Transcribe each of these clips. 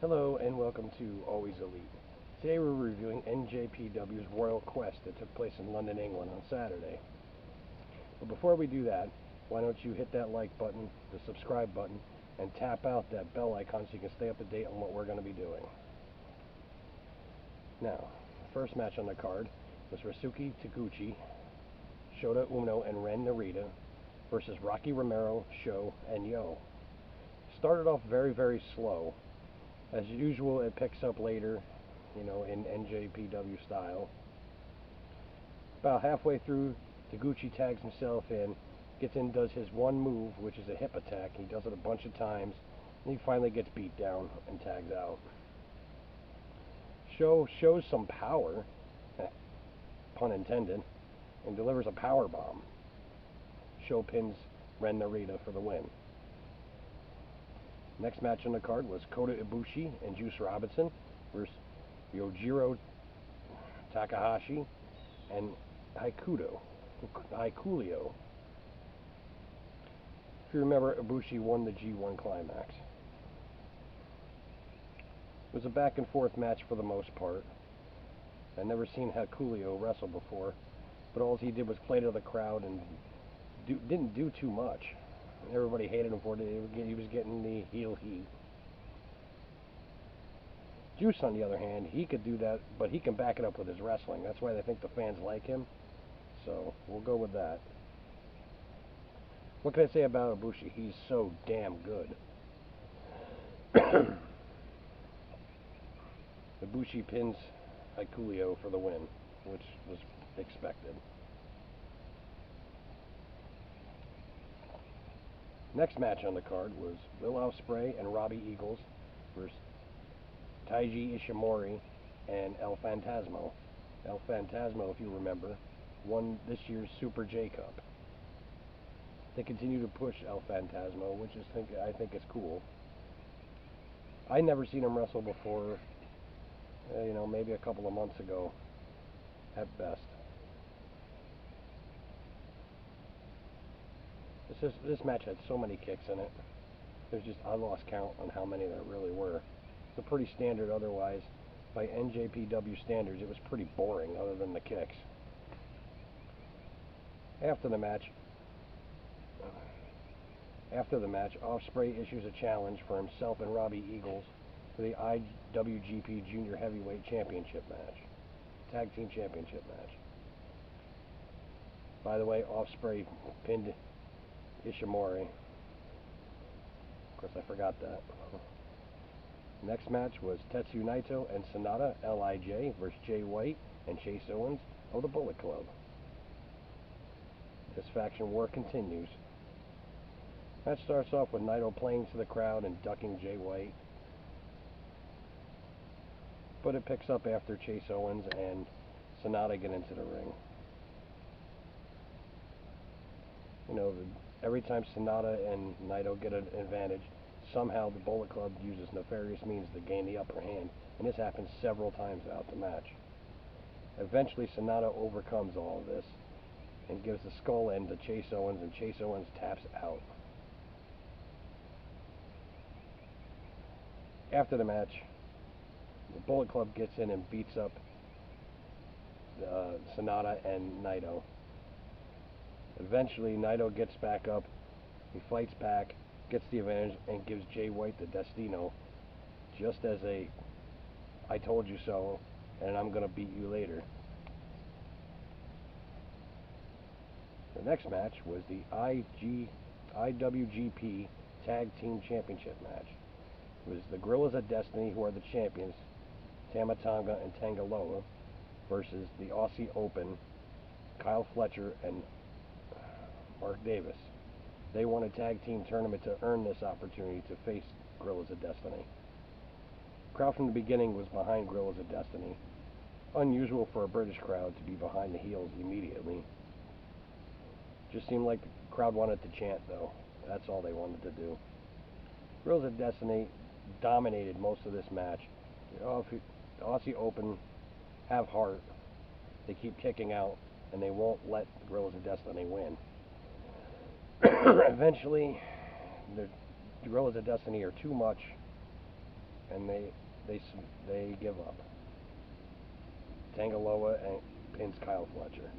Hello and welcome to Always Elite. Today we're reviewing NJPW's Royal Quest that took place in London, England on Saturday. But before we do that, why don't you hit that like button, the subscribe button, and tap out that bell icon so you can stay up to date on what we're going to be doing. Now, the first match on the card was Ryusuke Taguchi, Shota Umino, and Ren Narita versus Rocky Romero, Sho, and Yo. Started off very, very slow. As usual, it picks up later, in NJPW style. About halfway through, Taguchi tags himself in, gets in, does his one move, which is a hip attack. He does it a bunch of times, and he finally gets beat down and tags out. Sho shows some power, pun intended, and delivers a power bomb. Sho pins Ren Narita for the win. Next match on the card was Kota Ibushi and Juice Robinson versus Yujiro Takahashi and Hakulio. If you remember, Ibushi won the G1 Climax. It was a back and forth match for the most part. I'd never seen Hakulio wrestle before, but all he did was play to the crowd and didn't do too much. Everybody hated him for it. He was getting the heel heat. Juice, on the other hand, he could do that, but he can back it up with his wrestling. That's why they think the fans like him. So we'll go with that. What can I say about Ibushi? He's so damn good. Ibushi pins Hakulio for the win, which was expected. Next match on the card was Will Ospreay and Robbie Eagles versus Taiji Ishimori and El Phantasmo. El Phantasmo, if you remember, won this year's Super J Cup. They continue to push El Phantasmo, which I think is cool. I never seen him wrestle before, maybe a couple of months ago at best. This match had so many kicks in it. I lost count on how many there really were. It's a pretty standard otherwise. By NJPW standards, it was pretty boring other than the kicks. After the match, Ospreay issues a challenge for himself and Robbie Eagles for the IWGP Junior Heavyweight Championship match. Tag Team Championship match. By the way, Ospreay pinned Ishimori. Of course, I forgot that. Next match was Tetsuya Naito and SANADA, LIJ, versus Jay White and Chase Owens of the Bullet Club. This faction war continues. Match starts off with Naito playing to the crowd and ducking Jay White. But it picks up after Chase Owens and SANADA get into the ring. Every time SANADA and Naito get an advantage, somehow the Bullet Club uses nefarious means to gain the upper hand, and this happens several times throughout the match. Eventually, SANADA overcomes all of this and gives the skull end to Chase Owens, and Chase Owens taps out. After the match, the Bullet Club gets in and beats up SANADA and Naito. Eventually, Naito gets back up, he fights back, gets the advantage, and gives Jay White the Destino, just as a "I told you so, and I'm going to beat you later." The next match was the IWGP Tag Team Championship match. It was the Guerrillas of Destiny, who are the champions, Tama Tonga and Tangaloa, versus the Aussie Open, Kyle Fletcher and Mark Davis. They won a tag team tournament to earn this opportunity to face Guerrillas of Destiny. The crowd from the beginning was behind Guerrillas of Destiny. Unusual for a British crowd to be behind the heels immediately. Just seemed like the crowd wanted to chant, though. That's all they wanted to do. Guerrillas of Destiny dominated most of this match. The Aussie Open have heart. They keep kicking out, and they won't let the Guerrillas of Destiny win. Eventually, the Guerrillas of Destiny are too much. and they give up. Tangaloa and pins Kyle Fletcher.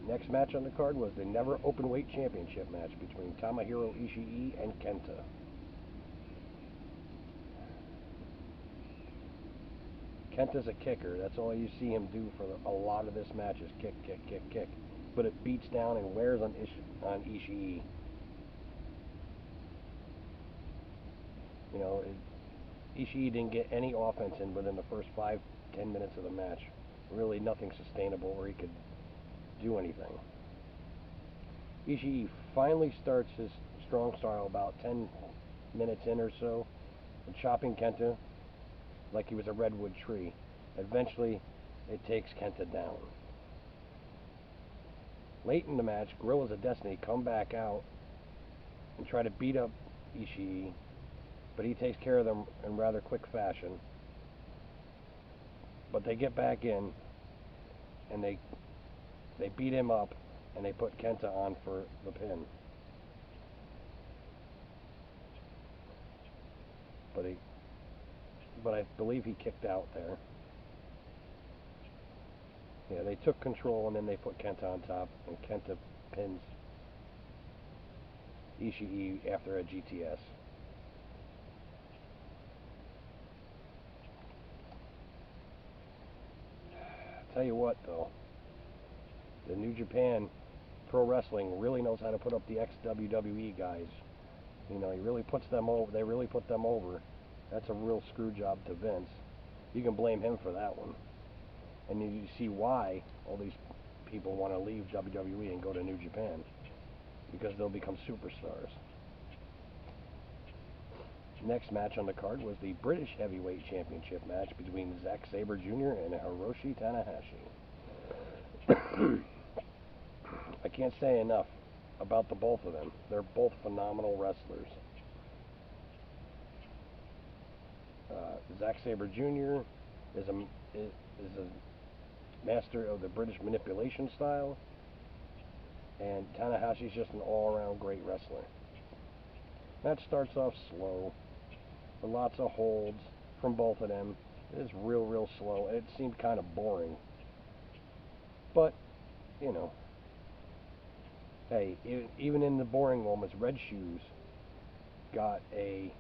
Next match on the card was the Never Openweight Championship match between Tomohiro Ishii and Kenta. Kenta's a kicker. That's all you see him do for a lot of this match is kick, kick, kick, kick. But it beats down and wears on Ishii. You know, Ishii didn't get any offense in within the first 5-10 minutes of the match. Really nothing sustainable where he could do anything. Ishii finally starts his strong style about 10 minutes in or so, and chopping Kenta like he was a redwood tree. Eventually, it takes Kenta down. Late in the match, Gorillas of Destiny come back out and try to beat up Ishii, but he takes care of them in rather quick fashion. But they get back in, and they beat him up, and they put Kenta on for the pin. But I believe he kicked out there. Yeah, they took control, and then they put Kenta on top, and Kenta pins Ishii after a GTS. Tell you what, though, the New Japan Pro Wrestling really knows how to put up the ex-WWE guys. You know, he really puts them over. They really put them over. That's a real screw job to Vince. You can blame him for that one. And you see why all these people want to leave WWE and go to New Japan. Because they'll become superstars. Next match on the card was the British Heavyweight Championship match between Zack Sabre Jr. and Hiroshi Tanahashi. I can't say enough about the both of them. They're both phenomenal wrestlers. Zack Sabre Jr. is a master of the British manipulation style, and Tanahashi's just an all-around great wrestler. Match starts off slow, with lots of holds from both of them. It's real slow. It seemed kind of boring, but you know, hey, even in the boring moments, Red Shoes got a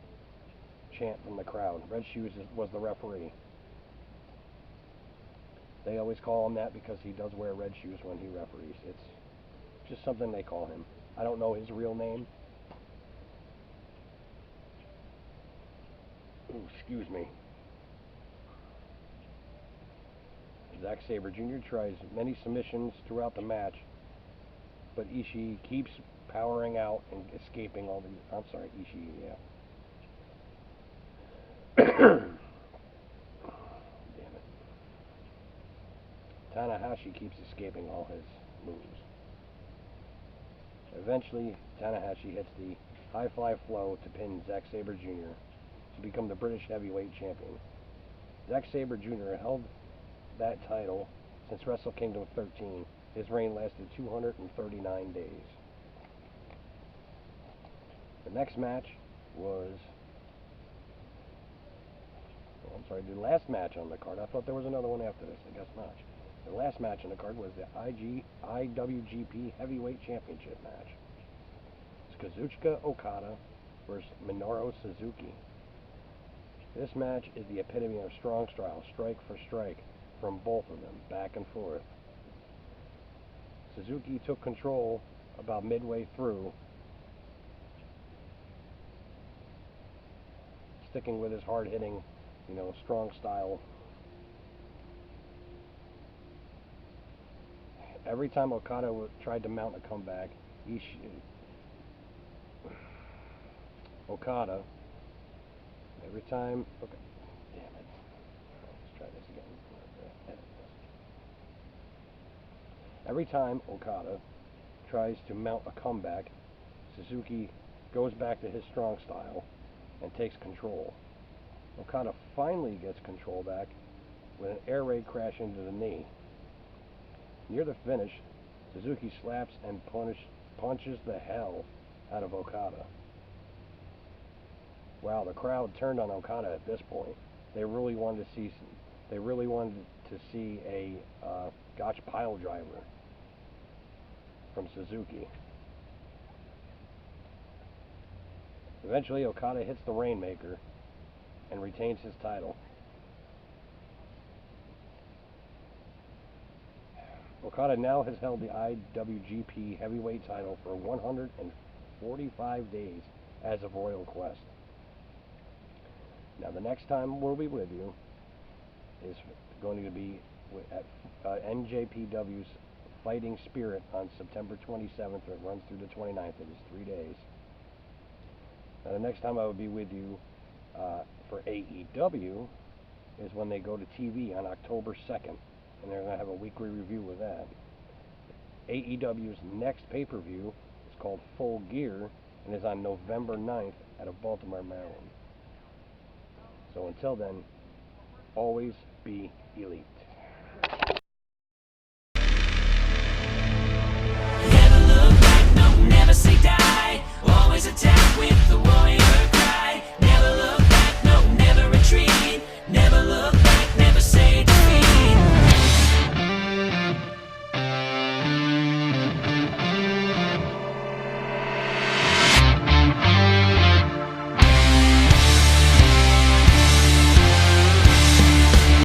chant from the crowd. Red Shoes was the referee. They always call him that because he does wear red shoes when he referees. It's just something they call him. I don't know his real name. Ooh, excuse me. Zack Sabre Jr. tries many submissions throughout the match, but Ishii keeps powering out and escaping all these. I'm sorry, Ishii, yeah. Damn it. Tanahashi keeps escaping all his moves. Eventually, Tanahashi hits the high fly flow to pin Zack Sabre Jr. to become the British Heavyweight Champion. Zack Sabre Jr. held that title since Wrestle Kingdom 13. His reign lasted 239 days. The next match was... Oh, I'm sorry, the last match on the card. I thought there was another one after this. I guess not. The last match on the card was the IWGP Heavyweight Championship match. It's Kazuchika Okada versus Minoru Suzuki. This match is the epitome of strong style, strike for strike, from both of them, back and forth. Suzuki took control about midway through, sticking with his hard-hitting, strong style. Every time Okada tried to mount a comeback, Okada, every time, okay, damn it, let's try this again. Every time Okada tries to mount a comeback, Suzuki goes back to his strong style and takes control. Okada finally gets control back with an air raid crash into the knee. Near the finish, Suzuki slaps and punches the hell out of Okada. Wow, the crowd turned on Okada at this point. They really wanted to see. They really wanted to see a Gotch pile driver from Suzuki. Eventually, Okada hits the Rainmaker and retains his title. Okada now has held the IWGP Heavyweight title for 145 days as of Royal Quest. Now, the next time we'll be with you is going to be at NJPW's Fighting Spirit on September 27th. It runs through the 29th. It is 3 days. Now, the next time I will be with you for AEW is when they go to TV on October 2nd. And they're going to have a weekly review of that. AEW's next pay-per-view is called Full Gear and is on November 9th out of Baltimore, Maryland. So until then, always be elite.